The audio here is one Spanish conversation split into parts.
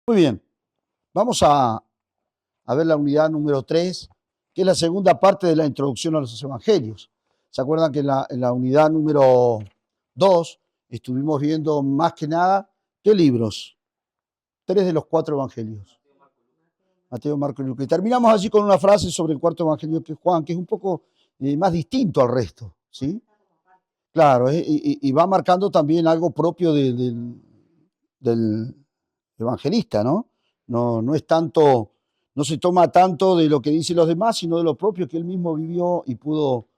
Muy bien, vamos a ver la unidad número 3, que es la segunda parte de la introducción a los evangelios. ¿Se acuerdan que en la unidad número 2 estuvimos viendo más que nada qué libros? 3 de los 4 evangelios. Mateo, Marco y Lucas. Y terminamos allí con una frase sobre el cuarto evangelio, que es Juan, que es un poco más distinto al resto, ¿sí? Claro, y va marcando también algo propio del evangelista, ¿no? No es tanto, no se toma tanto de lo que dicen los demás, sino de lo propio que él mismo vivió y pudo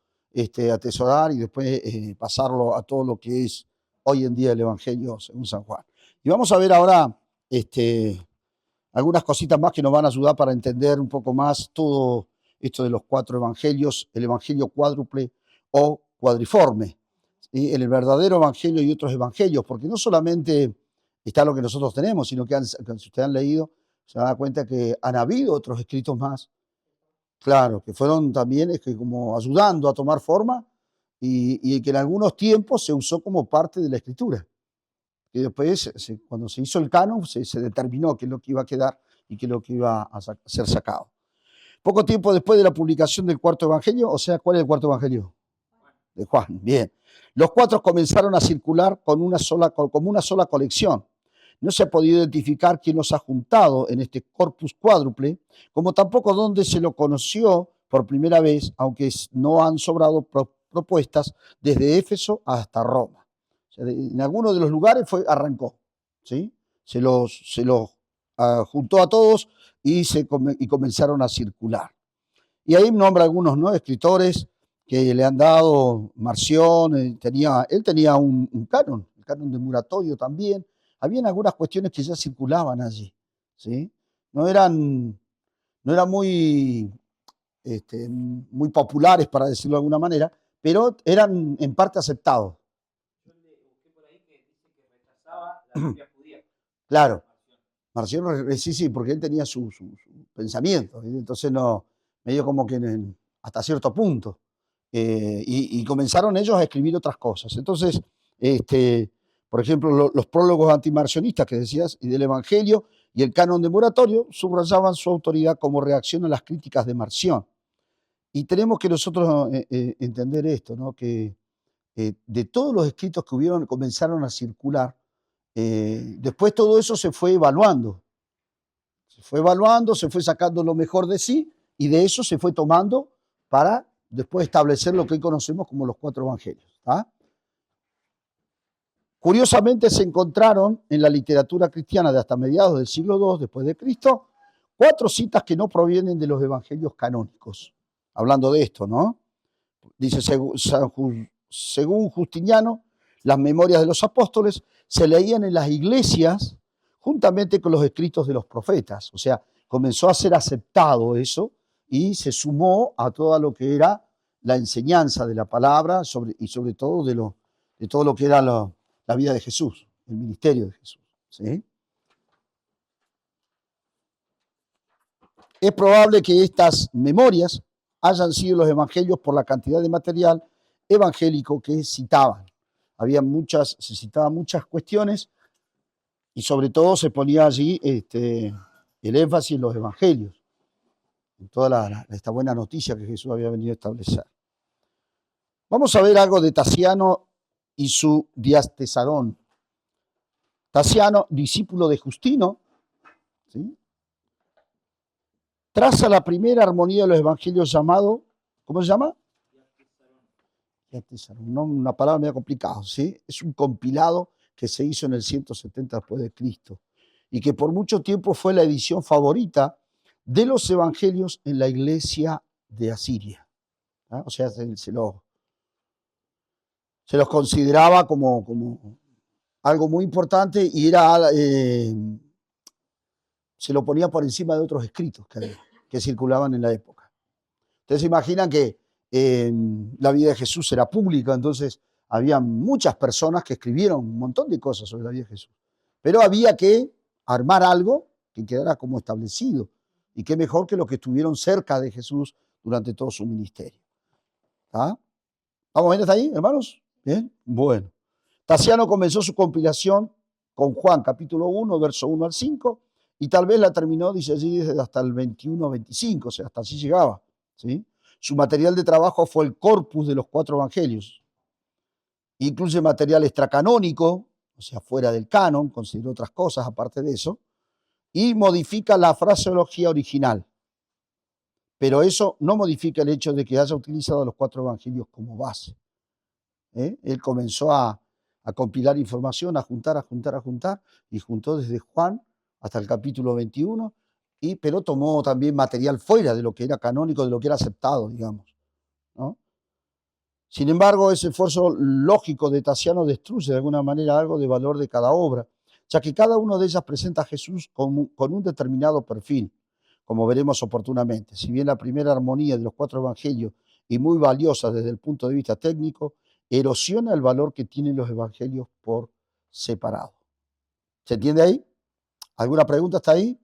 atesorar y después pasarlo a todo lo que es hoy en día el Evangelio según San Juan. Y vamos a ver ahora algunas cositas más que nos van a ayudar para entender un poco más todo esto de los 4 evangelios, el evangelio cuádruple o cuadriforme, el verdadero evangelio y otros evangelios, porque no solamente está lo que nosotros tenemos, sino que si ustedes han leído, se dan cuenta que han habido otros escritos más, claro, que fueron también como ayudando a tomar forma y que en algunos tiempos se usó como parte de la escritura. Y después, cuando se hizo el canon, se determinó qué es lo que iba a quedar y qué es lo que iba a ser sacado. Poco tiempo después de la publicación del cuarto evangelio, o sea, ¿cuál es el cuarto evangelio? De Juan, bien. Los 4 comenzaron a circular como una sola colección. No se ha podido identificar quién los ha juntado en este corpus cuádruple, como tampoco dónde se lo conoció por primera vez, aunque no han sobrado propuestas desde Éfeso hasta Roma. O sea, en algunos de los lugares arrancó, ¿sí? Se los juntó a todos y comenzaron a circular. Y ahí nombra algunos, ¿no?, escritores que le han dado. Marción, él tenía un canon, el canon de Muratorio también. Habían algunas cuestiones que ya circulaban allí, ¿sí? No eran, no eran muy populares, para decirlo de alguna manera, pero eran en parte aceptados. Claro, Marción, sí, porque él tenía su pensamiento, ¿sí? Entonces no, medio como que hasta cierto punto. Y comenzaron ellos a escribir otras cosas. Entonces, por ejemplo, los prólogos antimarcionistas que decías, y del Evangelio, y el canon de Muratorio, subrayaban su autoridad como reacción a las críticas de Marción. Y tenemos que nosotros entender esto, ¿no?, que de todos los escritos que comenzaron a circular, después todo eso se fue sacando lo mejor de sí, y de eso se fue tomando para después establecer lo que hoy conocemos como los 4 evangelios. ¿Ah? Curiosamente se encontraron en la literatura cristiana de hasta mediados del siglo II después de Cristo 4 citas que no provienen de los evangelios canónicos. Hablando de esto, ¿no? Dice, según Justiniano, las memorias de los apóstoles se leían en las iglesias juntamente con los escritos de los profetas. O sea, comenzó a ser aceptado eso y se sumó a todo lo que era la enseñanza de la palabra y sobre todo de todo lo que era la vida de Jesús, el ministerio de Jesús, ¿sí? Es probable que estas memorias hayan sido los evangelios por la cantidad de material evangélico que citaban. Se citaban muchas cuestiones y sobre todo se ponía allí el énfasis en los evangelios, en toda esta buena noticia que Jesús había venido a establecer. Vamos a ver algo de Tasiano y su Diastesarón. Tasiano, discípulo de Justino, ¿sí?, traza la primera armonía de los evangelios llamado, ¿cómo se llama? No, una palabra medio complicada, ¿sí? Es un compilado que se hizo en el 170 después de Cristo y que por mucho tiempo fue la edición favorita de los evangelios en la iglesia de Asiria. ¿Ah? O sea, se los consideraba como algo muy importante y se lo ponía por encima de otros escritos que circulaban en la época. Ustedes se imaginan que la vida de Jesús era pública, entonces había muchas personas que escribieron un montón de cosas sobre la vida de Jesús. Pero había que armar algo que quedara como establecido. Y qué mejor que los que estuvieron cerca de Jesús durante todo su ministerio. ¿Ah? ¿Vamos bien hasta ahí, hermanos? Bien, bueno. Tasiano comenzó su compilación con Juan, capítulo 1, verso 1 al 5, y tal vez la terminó, dice allí, desde hasta el 21 o 25, o sea, hasta allí llegaba. ¿Sí? Su material de trabajo fue el corpus de los 4 evangelios. Incluye material extracanónico, o sea, fuera del canon, consideró otras cosas aparte de eso, y modifica la fraseología original. Pero eso no modifica el hecho de que haya utilizado los 4 evangelios como base. Él comenzó a compilar información, a juntar, y juntó desde Juan hasta el capítulo 21, pero tomó también material fuera de lo que era canónico, de lo que era aceptado, digamos, ¿no? Sin embargo, ese esfuerzo lógico de Tasiano destruye de alguna manera algo de valor de cada obra, ya que cada una de ellas presenta a Jesús con un determinado perfil, como veremos oportunamente. Si bien la primera armonía de los 4 evangelios y muy valiosa desde el punto de vista técnico, erosiona el valor que tienen los evangelios por separado. ¿Se entiende ahí? ¿Alguna pregunta hasta ahí?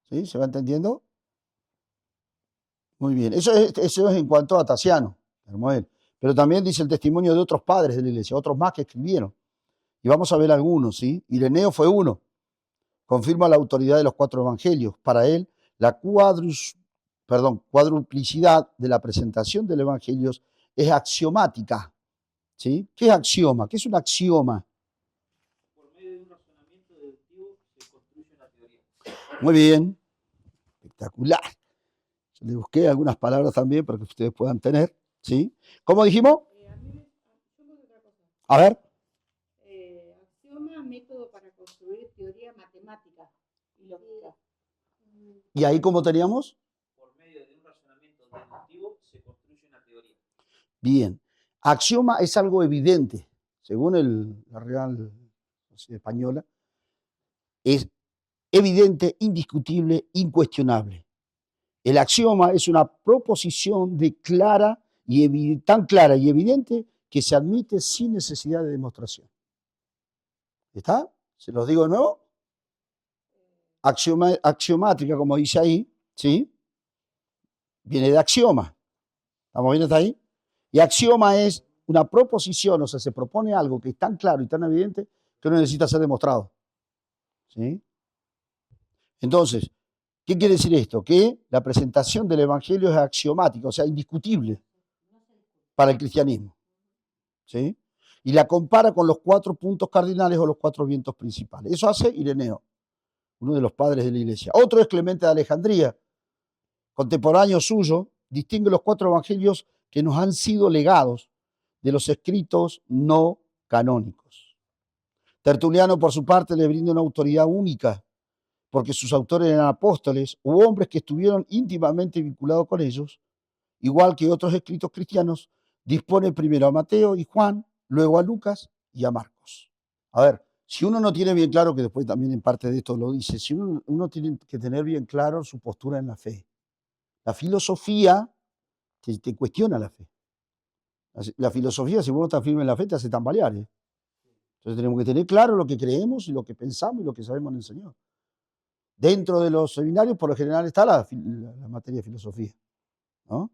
¿Sí? ¿Se va entendiendo? Muy bien. Eso es en cuanto a Tasiano, Hermógenes. Pero también dice el testimonio de otros padres de la iglesia, otros más que escribieron. Y vamos a ver algunos, ¿sí? Ireneo fue uno. Confirma la autoridad de los 4 evangelios. Para él, la cuadruplicidad de la presentación del evangelio es axiomática. ¿Sí? ¿Qué es axioma? ¿Qué es un axioma? Por medio de un razonamiento deductivo se construye una teoría. Muy bien. Espectacular. Yo le busqué algunas palabras también para que ustedes puedan tener. ¿Sí? ¿Cómo dijimos? A ver. Axioma, método para construir teoría matemática y lógica. ¿Y ahí cómo teníamos? Por medio de un razonamiento deductivo se construye una teoría. Bien. Axioma es algo evidente, según la Real Española, es evidente, indiscutible, incuestionable. El axioma es una proposición tan clara y evidente que se admite sin necesidad de demostración. ¿Está? ¿Se los digo de nuevo? Axiomática, como dice ahí, ¿sí? Viene de axioma. ¿Estamos bien hasta ahí? Y axioma es una proposición, o sea, se propone algo que es tan claro y tan evidente que no necesita ser demostrado. ¿Sí? Entonces, ¿qué quiere decir esto? Que la presentación del Evangelio es axiomática, o sea, indiscutible para el cristianismo. ¿Sí? Y la compara con los 4 puntos cardinales o los 4 vientos principales. Eso hace Ireneo, uno de los padres de la iglesia. Otro es Clemente de Alejandría, contemporáneo suyo, distingue los 4 evangelios que nos han sido legados de los escritos no canónicos. Tertuliano, por su parte, le brinda una autoridad única, porque sus autores eran apóstoles u hombres que estuvieron íntimamente vinculados con ellos, igual que otros escritos cristianos, dispone primero a Mateo y Juan, luego a Lucas y a Marcos. A ver, si uno no tiene bien claro, que después también en parte de esto lo dice, si uno tiene que tener bien claro su postura en la fe. La filosofía te cuestiona la fe. La filosofía, si vos no estás firme en la fe, te hace tambalear. Entonces tenemos que tener claro lo que creemos y lo que pensamos y lo que sabemos en el Señor. Dentro de los seminarios, por lo general, está la materia de filosofía, ¿no?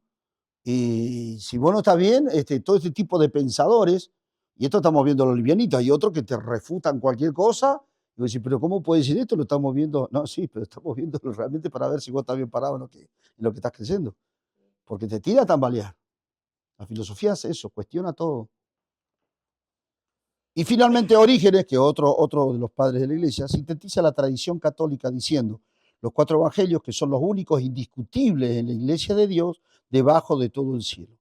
Y si vos no estás bien, todo este tipo de pensadores, y esto estamos viendo los livianitos, hay otros que te refutan cualquier cosa, y vos decís, pero ¿cómo puede decir esto? Lo estamos viendo. No, sí, pero estamos viendo realmente para ver si vos estás bien parado en lo que estás creyendo. Porque te tira a tambalear. La filosofía hace eso, cuestiona todo. Y finalmente Orígenes, que otro de los padres de la iglesia, sintetiza la tradición católica diciendo: los 4 evangelios, que son los únicos indiscutibles en la iglesia de Dios, debajo de todo el cielo.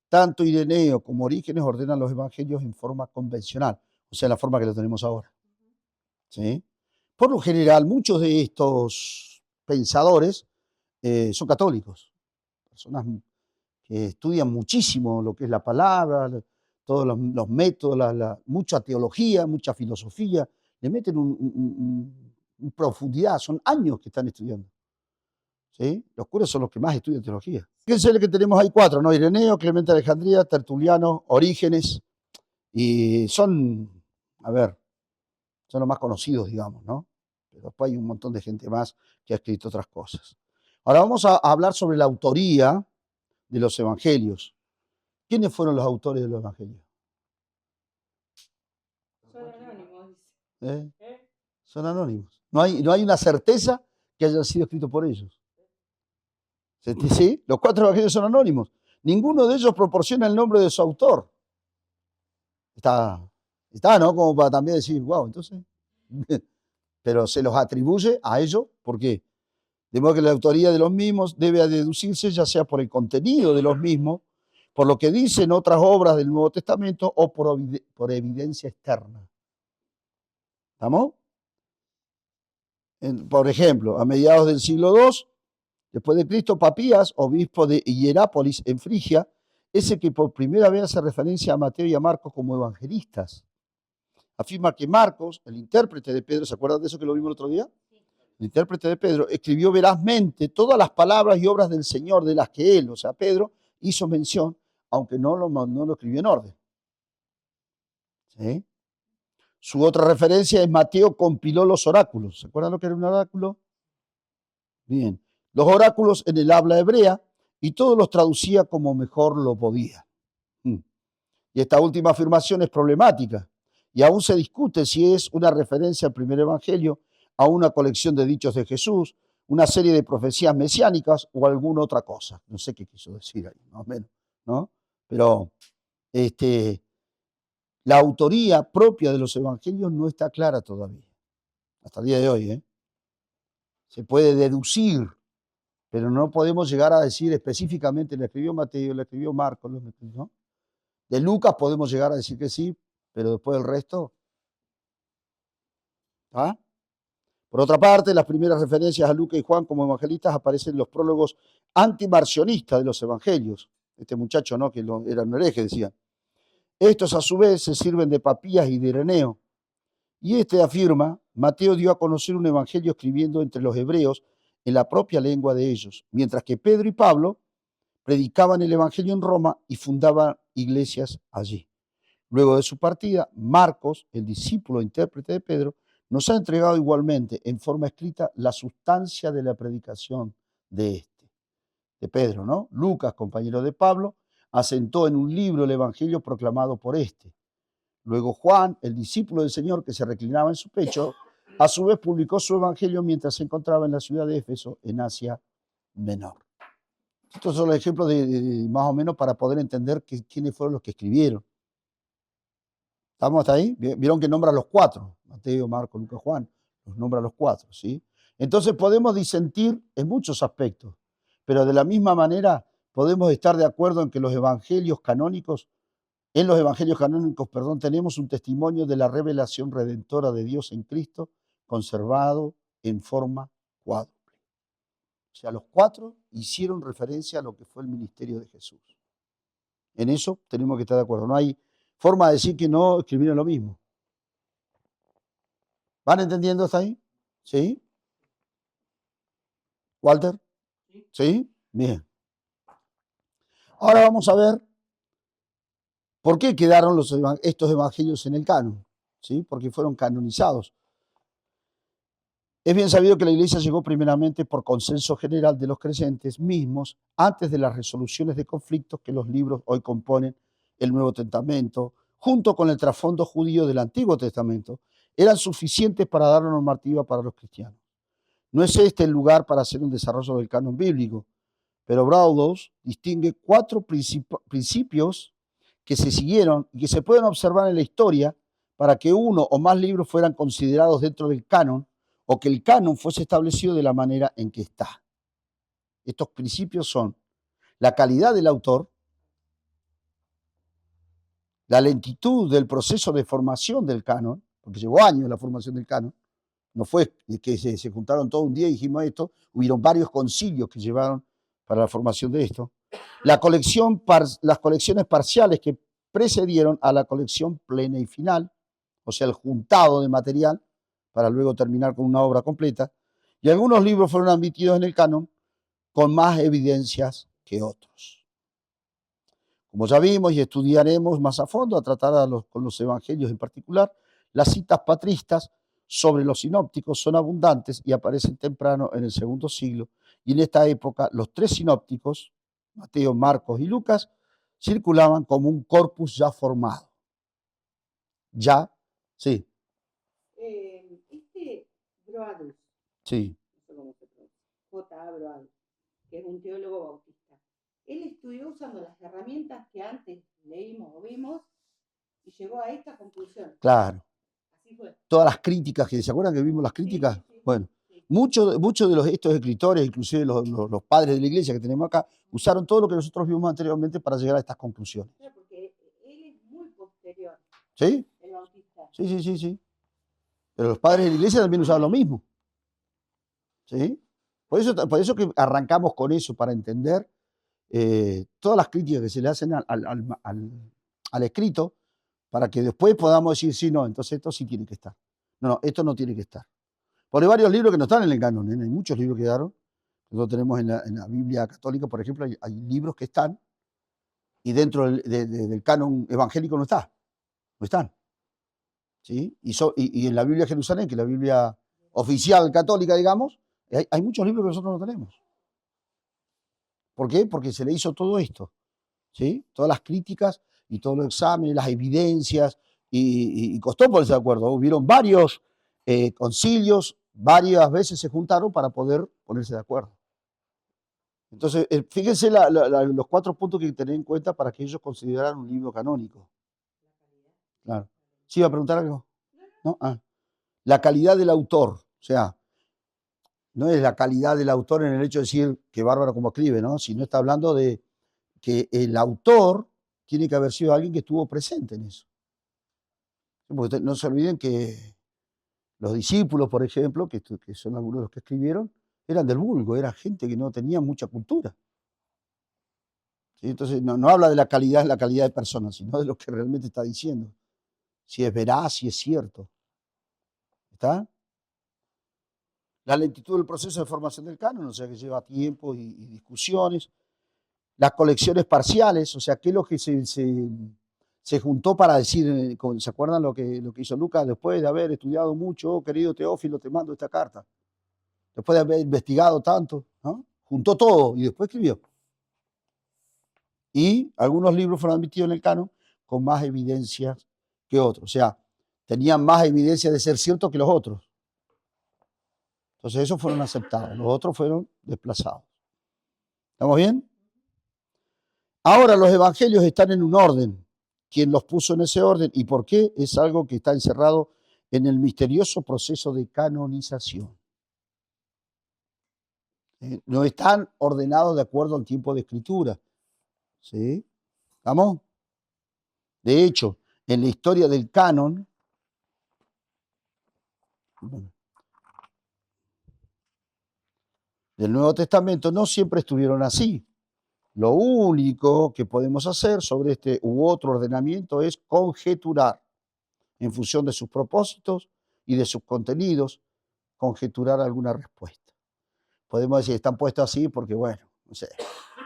Tanto Ireneo como Orígenes ordenan los evangelios en forma convencional, o sea, la forma que lo tenemos ahora. ¿Sí? Por lo general, muchos de estos pensadores son católicos, personas que estudian muchísimo lo que es la palabra, todos los métodos, mucha teología, mucha filosofía, le meten profundidad, son años que están estudiando. ¿Sí? Los curas son los que más estudian teología. Fíjense que tenemos ahí 4, ¿no? Ireneo, Clemente de Alejandría, Tertuliano, Orígenes, y son los más conocidos, digamos, ¿no? Pero después hay un montón de gente más que ha escrito otras cosas. Ahora vamos a hablar sobre la autoría de los evangelios. ¿Quiénes fueron los autores de los evangelios? Son anónimos, dice. ¿Eh? Son anónimos. No hay una certeza que hayan sido escritos por ellos. ¿Sí? Los 4 evangelios son anónimos. Ninguno de ellos proporciona el nombre de su autor. Está, ¿no? Como para también decir, wow, entonces. Pero se los atribuye a ellos, ¿por qué? De modo que la autoría de los mismos debe deducirse ya sea por el contenido de los mismos, por lo que dicen otras obras del Nuevo Testamento o por evidencia externa. ¿Estamos? Por ejemplo, a mediados del siglo II, después de Cristo, Papías, obispo de Hierápolis en Frigia, es el que por primera vez hace referencia a Mateo y a Marcos como evangelistas. Afirma que Marcos, el intérprete de Pedro, ¿se acuerdan de eso que lo vimos el otro día? El intérprete de Pedro escribió verazmente todas las palabras y obras del Señor de las que él, o sea, Pedro, hizo mención, aunque no lo escribió en orden. ¿Sí? Su otra referencia es Mateo compiló los oráculos. ¿Se acuerdan lo que era un oráculo? Bien. Los oráculos en el habla hebrea y todos los traducía como mejor lo podía. Y esta última afirmación es problemática y aún se discute si es una referencia al primer evangelio, a una colección de dichos de Jesús, una serie de profecías mesiánicas o alguna otra cosa. No sé qué quiso decir ahí, más o menos, ¿no? Pero la autoría propia de los evangelios no está clara todavía, hasta el día de hoy, ¿eh? Se puede deducir, pero no podemos llegar a decir específicamente, le escribió Mateo, le escribió Marcos, ¿no? De Lucas podemos llegar a decir que sí, pero después del resto. ¿Ah? Por otra parte, las primeras referencias a Lucas y Juan como evangelistas aparecen en los prólogos antimarcionistas de los evangelios. Este muchacho, ¿no? Que era un hereje, decían. Estos, a su vez, se sirven de Papías y de Ireneo. Y afirma, Mateo dio a conocer un evangelio escribiendo entre los hebreos en la propia lengua de ellos, mientras que Pedro y Pablo predicaban el evangelio en Roma y fundaban iglesias allí. Luego de su partida, Marcos, el discípulo intérprete de Pedro, nos ha entregado igualmente en forma escrita la sustancia de la predicación de Pedro, ¿no? Lucas, compañero de Pablo, asentó en un libro el evangelio proclamado por este. Luego Juan, el discípulo del Señor que se reclinaba en su pecho, a su vez publicó su evangelio mientras se encontraba en la ciudad de Éfeso, en Asia Menor. Estos son los ejemplos de más o menos para poder entender quiénes fueron los que escribieron. ¿Estamos hasta ahí? Vieron que nombra a los 4, Mateo, Marcos, Lucas, Juan, los nombra a los 4, ¿sí? Entonces podemos disentir en muchos aspectos, pero de la misma manera podemos estar de acuerdo en que en los evangelios canónicos, tenemos un testimonio de la revelación redentora de Dios en Cristo, conservado en forma cuádruple. O sea, los 4 hicieron referencia a lo que fue el ministerio de Jesús. En eso tenemos que estar de acuerdo. No hay forma de decir que no escribieron lo mismo. ¿Van entendiendo hasta ahí? ¿Sí? ¿Walter? ¿Sí? Bien. Ahora vamos a ver por qué quedaron estos evangelios en el canon. ¿Sí? Porque fueron canonizados. Es bien sabido que la Iglesia llegó primeramente por consenso general de los creyentes mismos antes de las resoluciones de conflictos que los libros hoy componen el Nuevo Testamento, junto con el trasfondo judío del Antiguo Testamento, eran suficientes para dar una normativa para los cristianos. No es este el lugar para hacer un desarrollo del canon bíblico, pero Braudous distingue 4 principios que se siguieron y que se pueden observar en la historia para que uno o más libros fueran considerados dentro del canon o que el canon fuese establecido de la manera en que está. Estos principios son la calidad del autor, la lentitud del proceso de formación del canon, porque llevó años la formación del canon, no fue que se juntaron todo un día y dijimos esto, hubieron varios concilios que llevaron para la formación de esto. Las colecciones parciales que precedieron a la colección plena y final, o sea, el juntado de material para luego terminar con una obra completa, y algunos libros fueron admitidos en el canon con más evidencias que otros. Como ya vimos y estudiaremos más a fondo, a tratar con los evangelios en particular, las citas patristas sobre los sinópticos son abundantes y aparecen temprano en el segundo siglo, y en esta época los 3 sinópticos, Mateo, Marcos y Lucas, circulaban como un corpus ya formado. Ya, sí. Este Broadus, Sí, no sé cómo se pronuncia, J.A. Broadus, que es un teólogo bautista. Él estudió usando las herramientas que antes leímos o vimos y llegó a esta conclusión. claro. Así fue. Todas las críticas, que ¿se acuerdan que vimos las críticas? Sí, sí, sí. Bueno, Sí. muchos de estos escritores, inclusive los padres de la iglesia que tenemos acá, usaron todo lo que nosotros vimos anteriormente para llegar a estas conclusiones. Claro, porque él es muy posterior, ¿Sí? el bautista. Sí. Pero los padres de la iglesia también usaban lo mismo. ¿Sí? Por eso que arrancamos con eso, para entender todas las críticas que se le hacen al escrito, para que después podamos decir, sí, no, entonces esto sí tiene que estar. No, esto no tiene que estar. Porque hay varios libros que no están en el canon, ¿eh? Hay muchos libros que quedaron. Nosotros tenemos en la Biblia católica, por ejemplo, hay libros que están y dentro del canon evangélico no está. No están. ¿Sí? Y en la Biblia de Jerusalén, que es la Biblia oficial católica, digamos, hay muchos libros que nosotros no tenemos. ¿Por qué? Porque se le hizo todo esto. ¿Sí? Todas las críticas y todos los exámenes, las evidencias, y costó ponerse de acuerdo. Hubieron varios concilios, varias veces se juntaron para poder ponerse de acuerdo. Entonces, fíjense los 4 puntos que hay que tener en cuenta para que ellos consideraran un libro canónico. Claro. ¿Sí iba a preguntar algo? ¿No? La calidad del autor, o sea, no es la calidad del autor en el hecho de decir que bárbaro como escribe, ¿no? Sino está hablando de que el autor tiene que haber sido alguien que estuvo presente en eso. Porque no se olviden que los discípulos, por ejemplo, que son algunos de los que escribieron, eran del vulgo, era gente que no tenía mucha cultura. ¿Sí? Entonces, no habla de la calidad de personas, sino de lo que realmente está diciendo. Si es veraz, si es cierto. ¿Está? La lentitud del proceso de formación del canon, o sea, que lleva tiempo y discusiones. Las colecciones parciales, o sea, qué es lo que se juntó para decir, ¿se acuerdan lo que hizo Lucas después de haber estudiado mucho? Oh, querido Teófilo, te mando esta carta. Después de haber investigado tanto, ¿no? Juntó todo y después escribió. Y algunos libros fueron admitidos en el canon con más evidencias que otros. O sea, tenían más evidencia de ser ciertos que los otros. Entonces esos fueron aceptados, los otros fueron desplazados. ¿Estamos bien? Ahora los evangelios están en un orden. ¿Quién los puso en ese orden y por qué? Es algo que está encerrado en el misterioso proceso de canonización. No están ordenados de acuerdo al tiempo de escritura. ¿Sí? ¿Estamos? De hecho, en la historia del canon, del Nuevo Testamento, no siempre estuvieron así. Lo único que podemos hacer sobre este u otro ordenamiento es conjeturar, en función de sus propósitos y de sus contenidos, conjeturar alguna respuesta. Podemos decir, están puestos así porque, bueno, no sé,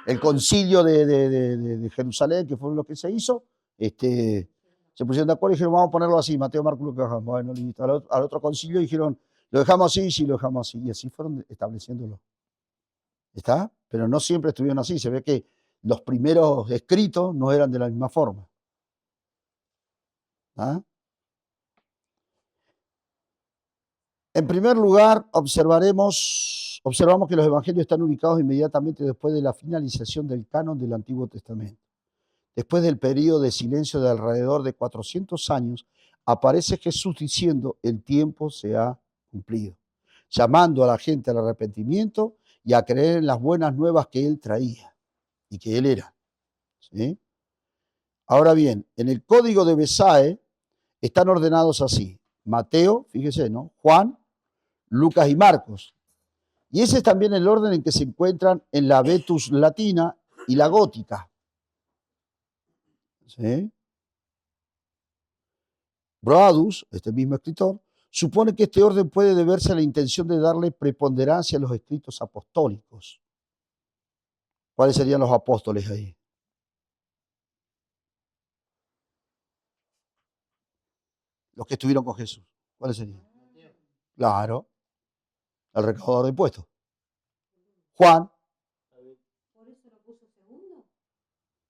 el concilio de Jerusalén, que fue lo que se hizo, se pusieron de acuerdo y dijeron, vamos a ponerlo así, Mateo, Marcos, Lucas, Juan. Bueno, listo. Al otro concilio dijeron, lo dejamos así, sí, lo dejamos así. Y así fueron estableciéndolo. ¿Está? Pero no siempre estuvieron así. Se ve que los primeros escritos no eran de la misma forma. ¿Ah? En primer lugar, observamos que los evangelios están ubicados inmediatamente después de la finalización del canon del Antiguo Testamento. Después del periodo de silencio de alrededor de 400 años, aparece Jesús diciendo, el tiempo se ha cumplido, llamando a la gente al arrepentimiento y a creer en las buenas nuevas que Él traía y que Él era. ¿Sí? Ahora bien, en el código de Besae están ordenados así: Mateo, fíjese, ¿no? Juan, Lucas y Marcos. Y ese es también el orden en que se encuentran en la Vetus latina y la gótica. ¿Sí? Broadus, este mismo escritor, supone que este orden puede deberse a la intención de darle preponderancia a los escritos apostólicos. ¿Cuáles serían los apóstoles ahí? Los que estuvieron con Jesús. ¿Cuáles serían? Claro, el recaudador de impuestos. Juan. ¿Por eso lo puso segundo?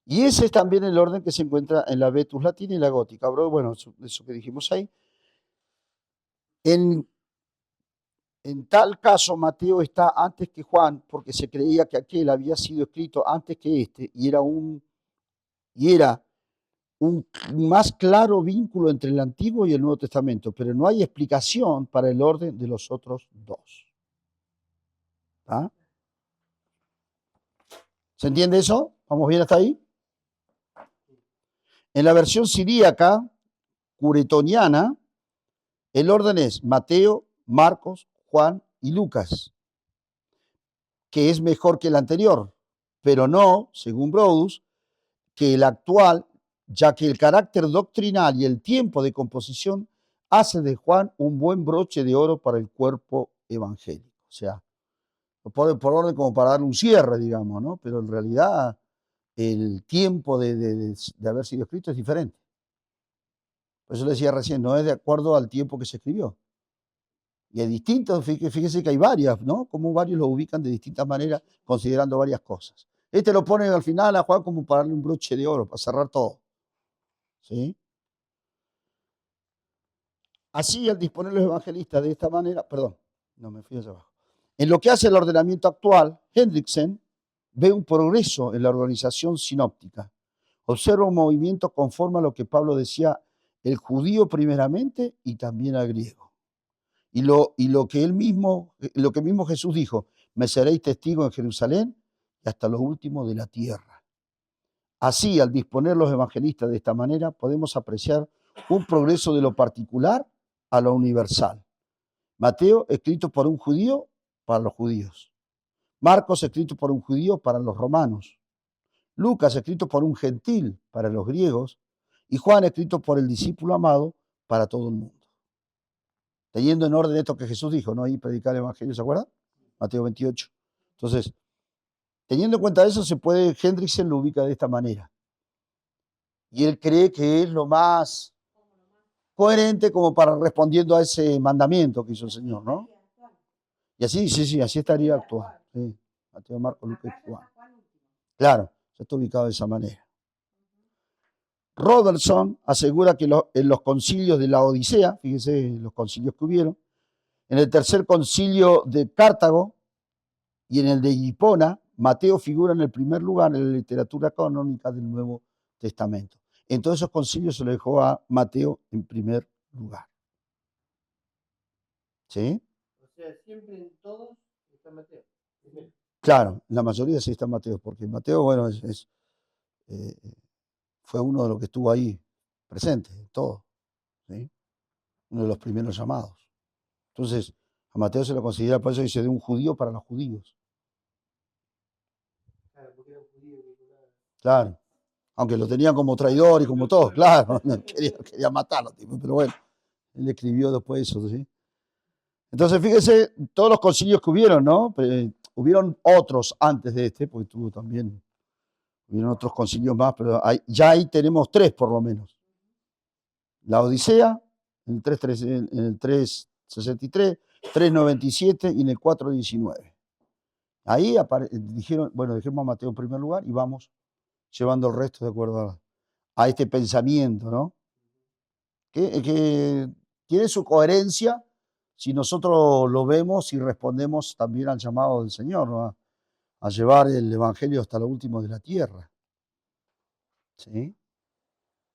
Y ese es también el orden que se encuentra en la Vetus latina y la gótica. Bueno, eso que dijimos ahí. En En tal caso, Mateo está antes que Juan, porque se creía que aquel había sido escrito antes que este, y era un más claro vínculo entre el Antiguo y el Nuevo Testamento, pero no hay explicación para el orden de los otros dos. ¿Ah? ¿Se entiende eso? ¿Vamos bien hasta ahí? En la versión siríaca, curetoniana, el orden es Mateo, Marcos, Juan y Lucas, que es mejor que el anterior, pero no, según Brodus, que el actual, ya que el carácter doctrinal y el tiempo de composición hace de Juan un buen broche de oro para el cuerpo evangélico. O sea, por orden como para darle un cierre, digamos, ¿no? Pero en realidad el tiempo de haber sido escrito es diferente. Por eso le decía recién, no es de acuerdo al tiempo que se escribió. Y es distinto, fíjese que hay varias, ¿no? Como varios lo ubican de distintas maneras, considerando varias cosas. Este lo pone al final a Juan como para darle un broche de oro, para cerrar todo. ¿Sí? Así, al disponer los evangelistas de esta manera, perdón, no me fui hacia abajo. En lo que hace el ordenamiento actual, Hendrickson ve un progreso en la organización sinóptica. Observa un movimiento conforme a lo que Pablo decía, el judío primeramente y también al griego. Y lo que mismo Jesús dijo, me seréis testigos en Jerusalén y hasta lo último de la tierra. Así, al disponer los evangelistas de esta manera, podemos apreciar un progreso de lo particular a lo universal. Mateo, escrito por un judío, para los judíos. Marcos, escrito por un judío, para los romanos. Lucas, escrito por un gentil, para los griegos. Y Juan, escrito por el discípulo amado, para todo el mundo. Teniendo en orden esto que Jesús dijo, ¿no? Y predicar el evangelio, ¿se acuerdan? Mateo 28. Entonces, teniendo en cuenta eso, Hendrickson lo ubica de esta manera. Y él cree que es lo más coherente como para respondiendo a ese mandamiento que hizo el Señor, ¿no? Y así, sí, así estaría actual. Sí. Mateo, Marcos, Lucas y Juan. Claro, ya está ubicado de esa manera. Robertson asegura que en los concilios de la Odisea, fíjense los concilios que hubieron, en el tercer concilio de Cartago y en el de Hipona, Mateo figura en el primer lugar en la literatura canónica del Nuevo Testamento. En todos esos concilios se le dejó a Mateo en primer lugar. ¿Sí? O sea, siempre en todos está Mateo. Claro, en la mayoría sí está Mateo, porque Mateo, bueno, fue uno de los que estuvo ahí presente, en todo. ¿Sí? Uno de los primeros llamados. Entonces, a Mateo se lo considera, por eso dice, de un judío para los judíos. Claro, porque era un judío. Claro. Aunque lo tenían como traidor y como todo, claro. Quería matarlo, tipo, pero bueno, él escribió después eso, ¿sí? Entonces, fíjese, todos los concilios que hubieron, ¿no? Hubieron otros antes de este, porque hubieron otros concilios más, pero ya ahí tenemos 3 por lo menos. La Odisea, en el 363, 397 y en el 419. Ahí dijeron, bueno, dejemos a Mateo en primer lugar y vamos llevando el resto de acuerdo a este pensamiento, ¿no? Que tiene su coherencia si nosotros lo vemos y respondemos también al llamado del Señor, ¿no? A llevar el Evangelio hasta lo último de la tierra. ¿Sí?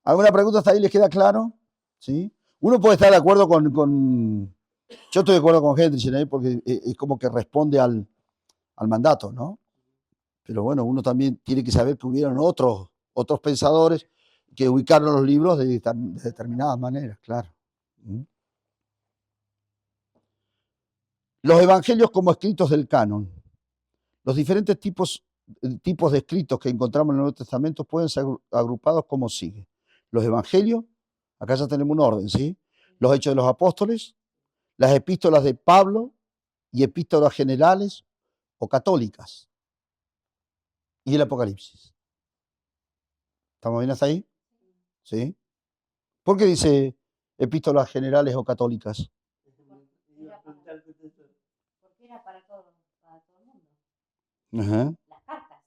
¿Alguna pregunta hasta ahí les queda claro? ¿Sí? Uno puede estar de acuerdo yo estoy de acuerdo con Hendrickson porque es como que responde al mandato, ¿no? Pero bueno, uno también tiene que saber que hubieron otros pensadores que ubicaron los libros de determinadas maneras, claro. Los evangelios como escritos del canon. Los diferentes tipos de escritos que encontramos en el Nuevo Testamento pueden ser agrupados como sigue. Los evangelios, acá ya tenemos un orden, ¿sí? Los hechos de los apóstoles, las epístolas de Pablo y epístolas generales o católicas. Y el Apocalipsis. ¿Estamos bien hasta ahí? ¿Sí? ¿Por qué dice epístolas generales o católicas? Porque era para todo el mundo. Ajá. Las cartas.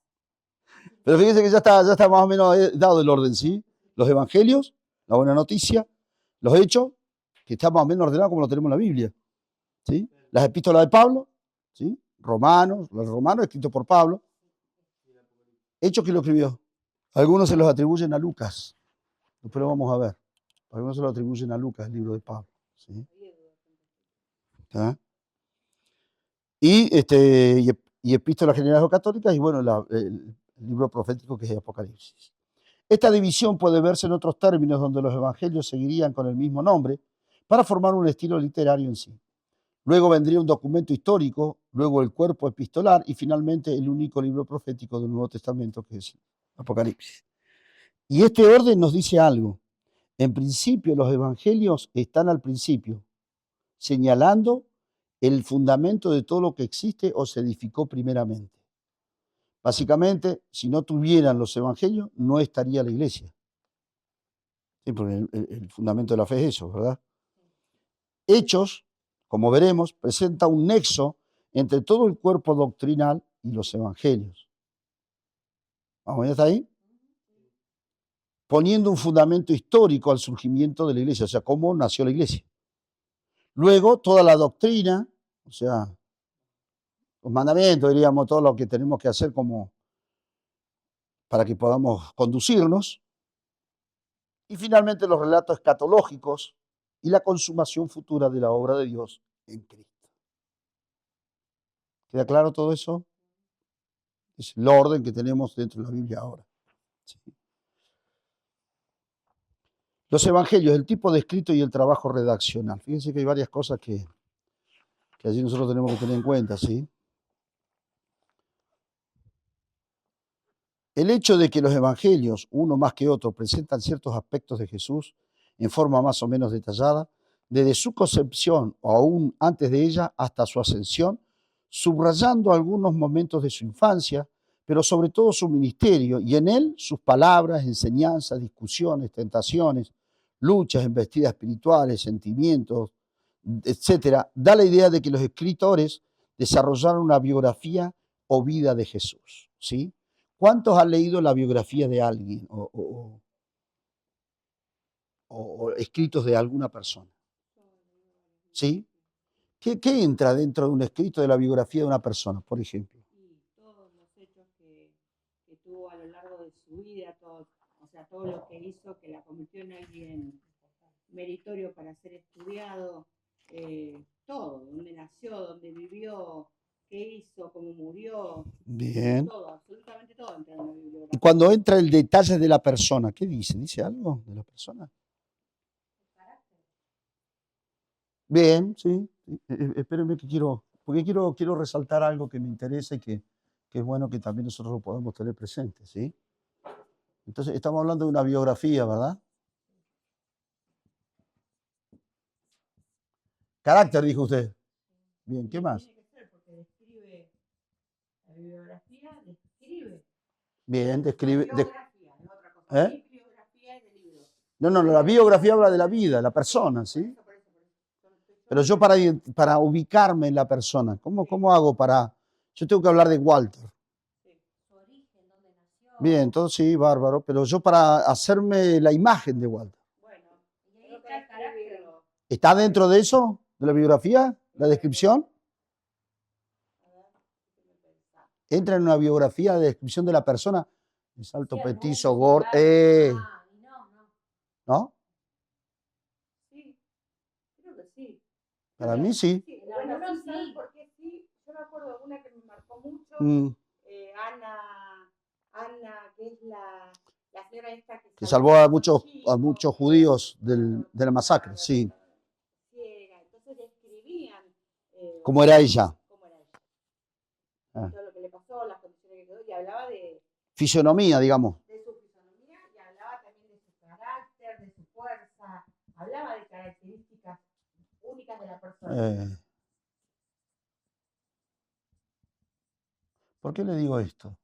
Pero fíjense que ya está más o menos dado el orden, ¿sí? Los evangelios, la buena noticia, los hechos, que está más o menos ordenado como lo tenemos en la Biblia, ¿sí? las epístolas de Pablo, ¿sí? Romanos, los romanos escritos por Pablo. Hechos, ¿quién lo escribió? Algunos se los atribuyen a Lucas. Después lo vamos a ver. Algunos se lo atribuyen a Lucas, el libro de Pablo. ¿Sí? ¿Ah? Y epístolas generales o católicas y bueno, el libro profético que es Apocalipsis. Esta división puede verse en otros términos donde los evangelios seguirían con el mismo nombre para formar un estilo literario en sí. Luego vendría un documento histórico, luego el cuerpo epistolar y finalmente el único libro profético del Nuevo Testamento que es Apocalipsis. Y este orden nos dice algo. En principio, los evangelios están al principio, señalando el fundamento de todo lo que existe o se edificó primeramente. Básicamente, si no tuvieran los evangelios, no estaría la iglesia. Sí, porque el fundamento de la fe es eso, ¿verdad? Hechos, como veremos, presenta un nexo entre todo el cuerpo doctrinal y los evangelios. ¿Vamos, ya está ahí? Poniendo un fundamento histórico al surgimiento de la iglesia, o sea, cómo nació la iglesia. Luego, toda la doctrina, o sea, los mandamientos, diríamos, todo lo que tenemos que hacer como para que podamos conducirnos. Y finalmente los relatos escatológicos y la consumación futura de la obra de Dios en Cristo. ¿Queda claro todo eso? Es el orden que tenemos dentro de la Biblia ahora. Sí. Los evangelios, el tipo de escrito y el trabajo redaccional. Fíjense que hay varias cosas que allí nosotros tenemos que tener en cuenta, ¿sí? El hecho de que los evangelios, uno más que otro, presentan ciertos aspectos de Jesús en forma más o menos detallada, desde su concepción o aún antes de ella hasta su ascensión, subrayando algunos momentos de su infancia, pero sobre todo su ministerio, y en él sus palabras, enseñanzas, discusiones, tentaciones, luchas, embestidas espirituales, sentimientos, etcétera, da la idea de que los escritores desarrollaron una biografía o vida de Jesús, ¿sí? ¿Cuántos han leído la biografía de alguien o escritos de alguna persona? ¿Sí? ¿Qué entra dentro de un escrito de la biografía de una persona, por ejemplo? Y todos los hechos que tuvo a lo largo de su vida, o sea, todo lo que hizo que la convirtió en alguien meritorio para ser estudiado, todo, dónde nació, dónde vivió, qué hizo, cómo murió, Bien. todo, absolutamente todo entra en la Y bibliografía. cuando entra el detalle de la persona, ¿qué dice? ¿Dice algo de la persona? Bien, sí. Espérenme que porque quiero resaltar algo que me interesa y que es bueno que también nosotros lo podamos tener presente, ¿sí? Entonces, estamos hablando de una biografía, ¿verdad? Carácter, dijo usted. Bien, ¿qué más? Tiene que ser porque describe, la bibliografía describe. Bien, describe. Biografía, no otra cosa. ¿Eh? Bibliografía es de libro. No, la biografía habla de la vida, la persona, ¿sí? Por eso. Pero yo para ubicarme en la persona, ¿cómo hago para...? Yo tengo que hablar de Walter. Su origen, dónde nació. Bien, entonces sí, bárbaro, pero yo para hacerme la imagen de Walter. Bueno, y ahí está el carácter. ¿Está dentro de eso, de la biografía, la descripción? Entra en una biografía de descripción de la persona. Es alto, petizo, gordo. ¿No? Sí, creo que sí. Para mí sí. Sí, bueno, sí, ¿sabes por qué sí? Yo me acuerdo de una que me marcó mucho. Ana, que es la señora esta Que salvó a muchos chicos, judíos de la masacre, sí. ciega. Entonces describían ¿Cómo era ella? cómo era ella. Ah. Todo lo que le pasó, las condiciones que quedó, y hablaba de Fisionomía, digamos. su fisonomía y hablaba también de su carácter, de su fuerza, hablaba de características únicas de la persona. ¿Por qué le digo esto?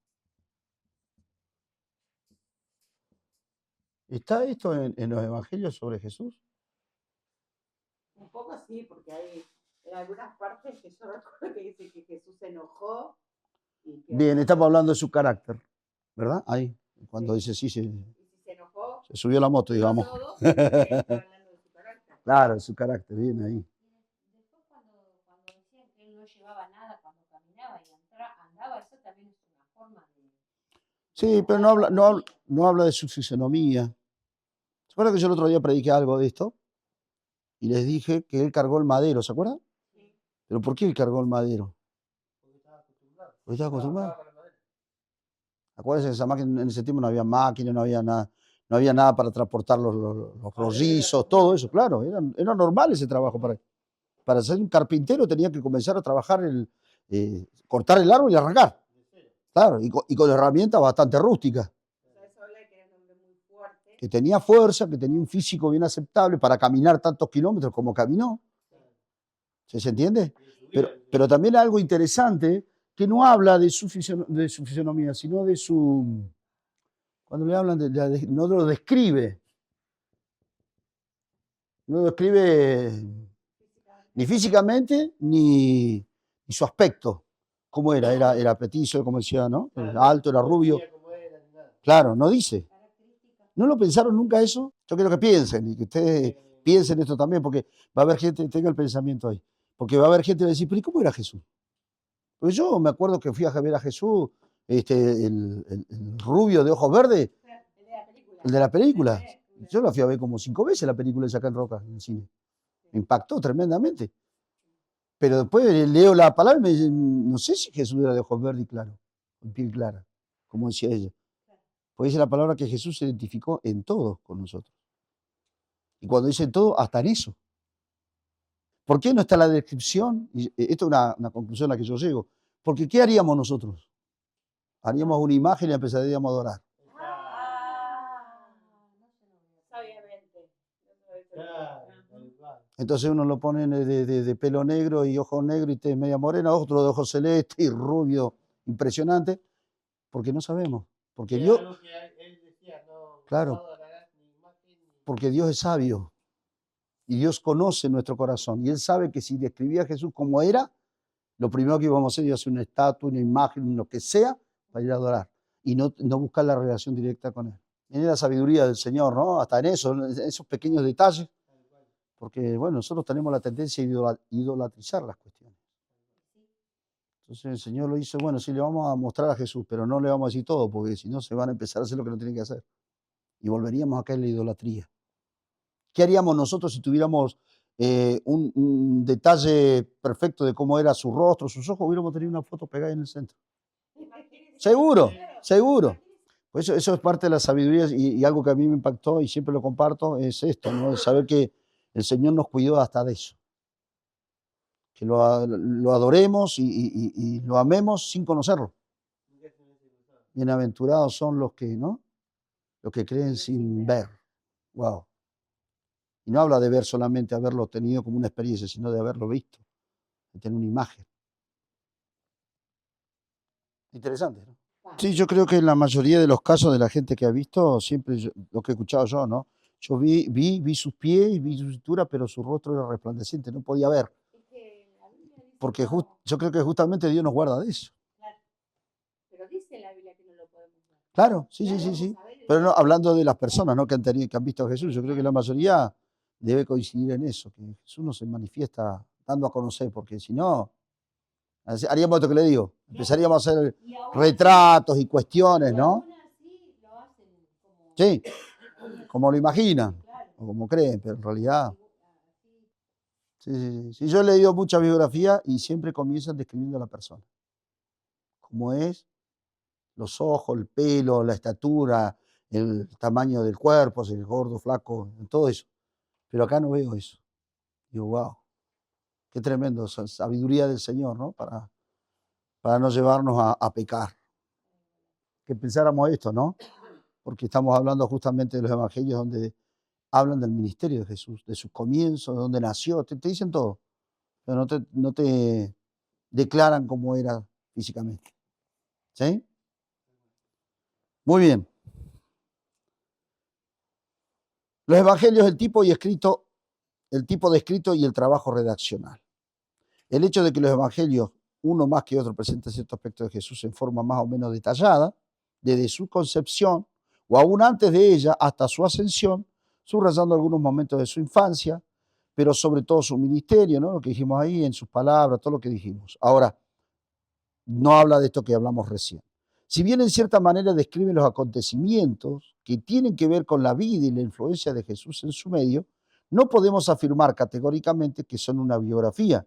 ¿Está esto en los evangelios sobre Jesús? Un poco sí, porque hay en algunas partes que yo recuerdo que dice que Jesús se enojó. Bien, estamos hablando de su carácter, ¿verdad? Ahí, cuando dice sí, y si se enojó, se subió la moto, digamos. todo, está hablando de su carácter. Claro, su carácter, bien ahí. Después cuando decían él no llevaba nada cuando caminaba y andaba, eso también es una forma de... Sí, pero no habla de su fisonomía. ¿Se acuerdan que yo el otro día prediqué algo de esto? Y les dije que él cargó el madero, ¿se acuerdan? Sí. ¿Pero por qué él cargó el madero? Porque estaba acostumbrado. Porque estaba acostumbrado. Trabajaba con la madera. Acuérdense que esa máquina, en ese tiempo no había máquina, no había nada para transportar los rollizos, todo eso, claro, era normal ese trabajo para él. Para ser un carpintero tenía que comenzar a trabajar, cortar el árbol y arrancar, De cero. claro, y con herramientas bastante rústicas, O sea, eso habla de que era un hombre muy fuerte. que tenía fuerza, que tenía un físico bien aceptable para caminar tantos kilómetros como caminó, ¿se entiende? Pero también algo interesante, que no habla de su fisonomía, sino de su... Cuando le hablan, no lo describe. No lo describe ni físicamente ni su aspecto. ¿Cómo era? Era petizo, como decía, ¿no? Era alto, era rubio. No decía cómo era ni nada. Claro, no dice. ¿No lo pensaron nunca eso? Yo quiero que piensen y que ustedes piensen esto también, porque va a haber gente, tenga el pensamiento ahí. Porque va a haber gente que va a decir, pero ¿y cómo era Jesús? Pues yo me acuerdo que fui a ver a Jesús, el rubio de ojos verdes, El de la película. el de la película. Yo la fui a ver como 5 veces la película de Acá en Roca, en el cine. Me impactó tremendamente. Pero después leo la palabra y me dicen, no sé si Jesús era de ojos verdes y claro, con piel clara, como decía ella. Porque dice la palabra que Jesús se identificó en todo con nosotros. Y cuando dice en todo, hasta en eso. ¿Por qué no está la descripción? Y esto es una conclusión a la que yo llego. Porque ¿qué haríamos nosotros? Haríamos una imagen y empezaríamos a adorar. Sabiamente. Claro, tal cual. Entonces uno lo pone de pelo negro y ojos negros y tez media morena, otro de ojos celeste y rubio, impresionante, porque no sabemos. Porque Era Dios, algo que él decía, no, claro, no adorarás ni imagen ni... porque Dios es sabio y Dios conoce nuestro corazón y Él sabe que si describía a Jesús como era, lo primero que íbamos a hacer es hacer una estatua, una imagen, lo que sea, para ir a adorar y no buscar la relación directa con Él. Viene la sabiduría del Señor, ¿no? Hasta en eso, en esos pequeños detalles, porque, bueno, nosotros tenemos la tendencia a idolatrizar las cuestiones. Entonces el Señor lo hizo, bueno, sí le vamos a mostrar a Jesús, pero no le vamos a decir todo, porque si no se van a empezar a hacer lo que no tienen que hacer. Y volveríamos a caer en la idolatría. ¿Qué haríamos nosotros si tuviéramos un detalle perfecto de cómo era su rostro, sus ojos? Hubiéramos tenido una foto pegada en el centro. Seguro, seguro. Pues eso es parte de la sabiduría y algo que a mí me impactó y siempre lo comparto es esto, ¿no? Saber que el Señor nos cuidó hasta de eso. Que lo adoremos y lo amemos sin conocerlo. Bienaventurados son los que, ¿no? Los que creen sin ver. Wow. Y no habla de ver solamente haberlo tenido como una experiencia, sino de haberlo visto, de tener una imagen. Interesante, ¿no? Sí, yo creo que en la mayoría de los casos de la gente que ha visto, siempre lo que he escuchado yo, ¿no? Yo vi sus pies y vi su cintura, pero su rostro era resplandeciente, no podía ver. Es que la Biblia dice Porque no, yo creo que justamente Dios nos guarda de eso. claro. Pero dice la Biblia que no lo podemos ver. Claro, sí, Claro, sí, sí, sí. saber el Pero no, día. hablando de las personas, ¿no? que han visto a Jesús, yo creo que la mayoría debe coincidir en eso, que Jesús no se manifiesta dando a conocer, porque si no, haríamos esto que le digo, empezaríamos a hacer Y aún retratos y cuestiones, y ¿no? aún así lo hacen como... Sí, como lo imaginan, Claro. o como creen, pero en realidad... Así. Sí, sí, sí. Sí, yo he leído mucha biografía y siempre comienzan describiendo a la persona. Cómo es, los ojos, el pelo, la estatura, el tamaño del cuerpo, si es gordo, flaco, todo eso. Pero acá no veo eso. Digo, wow, qué tremendo, sabiduría del Señor, ¿no? Para no llevarnos a pecar. Que pensáramos esto, ¿no? Porque estamos hablando justamente de los evangelios donde hablan del ministerio de Jesús, de sus comienzos, de dónde nació, te dicen todo, pero no te declaran cómo era físicamente. ¿Sí? Muy bien. Los evangelios, el tipo descrito y el trabajo redaccional. El hecho de que los evangelios, uno más que otro, presenten cierto aspecto de Jesús en forma más o menos detallada, desde su concepción o aún antes de ella hasta su ascensión, subrayando algunos momentos de su infancia, pero sobre todo su ministerio, ¿no? Lo que dijimos ahí, en sus palabras, todo lo que dijimos. Ahora, no habla de esto que hablamos recién. Si bien en cierta manera describe los acontecimientos que tienen que ver con la vida y la influencia de Jesús en su medio, no podemos afirmar categóricamente que son una biografía,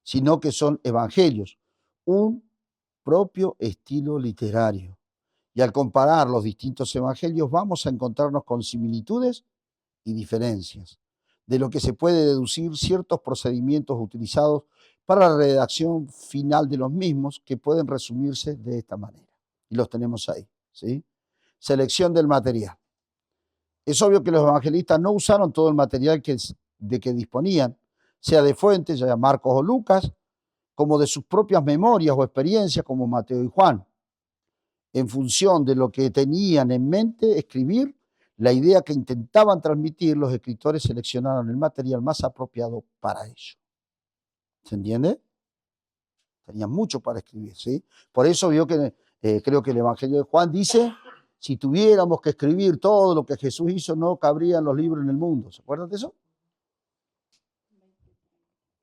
sino que son evangelios, un propio estilo literario. Y al comparar los distintos evangelios vamos a encontrarnos con similitudes y diferencias, de lo que se puede deducir ciertos procedimientos utilizados para la redacción final de los mismos, que pueden resumirse de esta manera. Y los tenemos ahí, ¿sí? Selección del material. Es obvio que los evangelistas no usaron todo el material de que disponían, sea de fuentes, ya Marcos o Lucas, como de sus propias memorias o experiencias, como Mateo y Juan. En función de lo que tenían en mente escribir, la idea que intentaban transmitir, los escritores seleccionaron el material más apropiado para ello. ¿Se entiende? Tenían mucho para escribir, ¿sí? Por eso vio que creo que el Evangelio de Juan dice, si tuviéramos que escribir todo lo que Jesús hizo, no cabrían los libros en el mundo. ¿Se acuerdan de eso?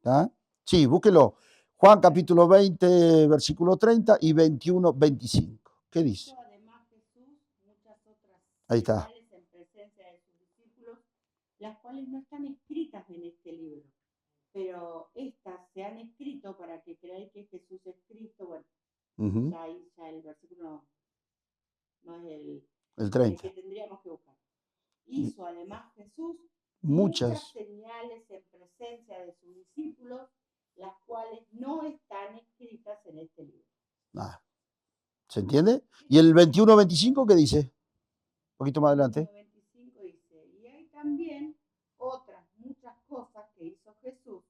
¿Ah? Sí, búsquelo. Juan capítulo 20, versículo 30 y 21, 25. ¿Qué dice? Además, Jesús, muchas otras Ahí está. señales en presencia de sus discípulos, las cuales no están escritas en este libro, pero estas se han escrito para que creáis que Jesús es Cristo. Bueno, ya ahí ya el versículo no es el 30. que tendríamos que buscar. Hizo además Jesús Muchas. señales en presencia de sus discípulos, las cuales no están escritas en este libro. Nada. ¿Se entiende? ¿Y el 21-25 qué dice? Un poquito más adelante. 25 dice, y hay también otras muchas cosas que hizo Jesús,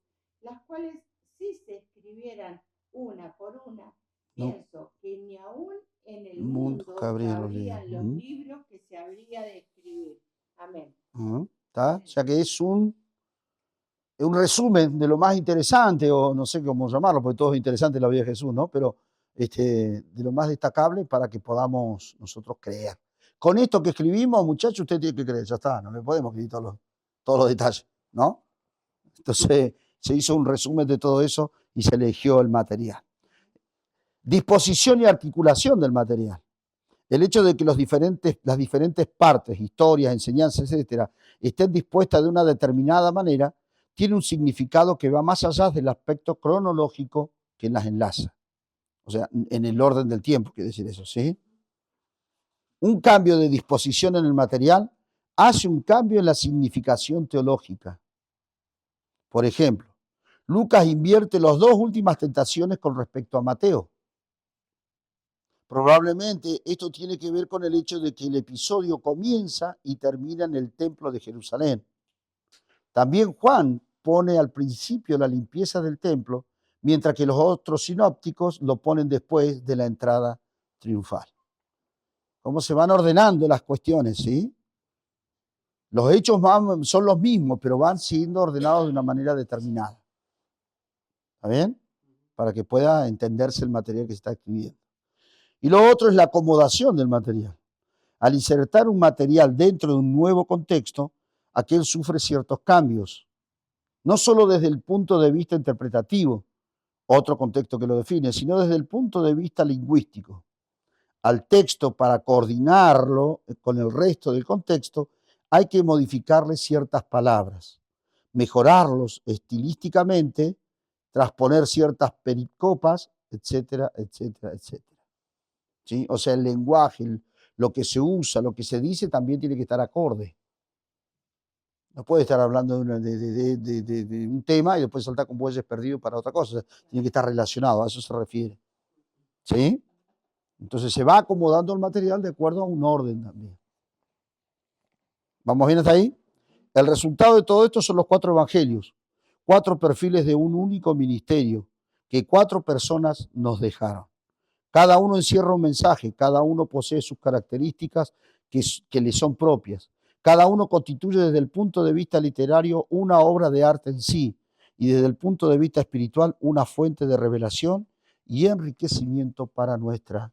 las cuales si se escribieran una por una, pienso que ni aún en el mundo cabrían cabrían los libros que se habría de escribir. Amén. ¿Está? O sea que es un resumen de lo más interesante, o no sé cómo llamarlo, porque todo es interesante en la vida de Jesús, ¿no? Pero de lo más destacable para que podamos nosotros creer. Con esto que escribimos, muchachos, usted tiene que creer, ya está, no le podemos escribir todos los detalles, ¿no? Entonces se hizo un resumen de todo eso y se eligió el material. Disposición y articulación del material. El hecho de que las diferentes partes, historias, enseñanzas, etcétera, estén dispuestas de una determinada manera, tiene un significado que va más allá del aspecto cronológico que las enlaza. O sea, en el orden del tiempo, quiere decir eso, ¿sí? Un cambio de disposición en el material hace un cambio en la significación teológica. Por ejemplo, Lucas invierte las dos últimas tentaciones con respecto a Mateo. Probablemente esto tiene que ver con el hecho de que el episodio comienza y termina en el templo de Jerusalén. También Juan pone al principio la limpieza del templo, mientras que los otros sinópticos lo ponen después de la entrada triunfal. ¿Cómo se van ordenando las cuestiones, sí? Los hechos son los mismos, pero van siendo ordenados de una manera determinada. ¿Está bien? Para que pueda entenderse el material que se está escribiendo. Y lo otro es la acomodación del material. Al insertar un material dentro de un nuevo contexto, aquel sufre ciertos cambios, no solo desde el punto de vista interpretativo, otro contexto que lo define, sino desde el punto de vista lingüístico. Al texto, para coordinarlo con el resto del contexto, hay que modificarle ciertas palabras, mejorarlos estilísticamente, transponer ciertas pericopas, etcétera, etcétera, etcétera. ¿Sí? O sea, el lenguaje, lo que se usa, lo que se dice, también tiene que estar acorde. No puede estar hablando de un tema y después saltar con bueyes perdidos para otra cosa. Tiene que estar relacionado, a eso se refiere. ¿Sí? Entonces se va acomodando el material de acuerdo a un orden también. ¿Vamos bien hasta ahí? El resultado de todo esto son los 4 evangelios, 4 perfiles de un único ministerio que 4 personas nos dejaron. Cada uno encierra un mensaje, cada uno posee sus características que le son propias. Cada uno constituye desde el punto de vista literario una obra de arte en sí y desde el punto de vista espiritual una fuente de revelación y enriquecimiento para nuestra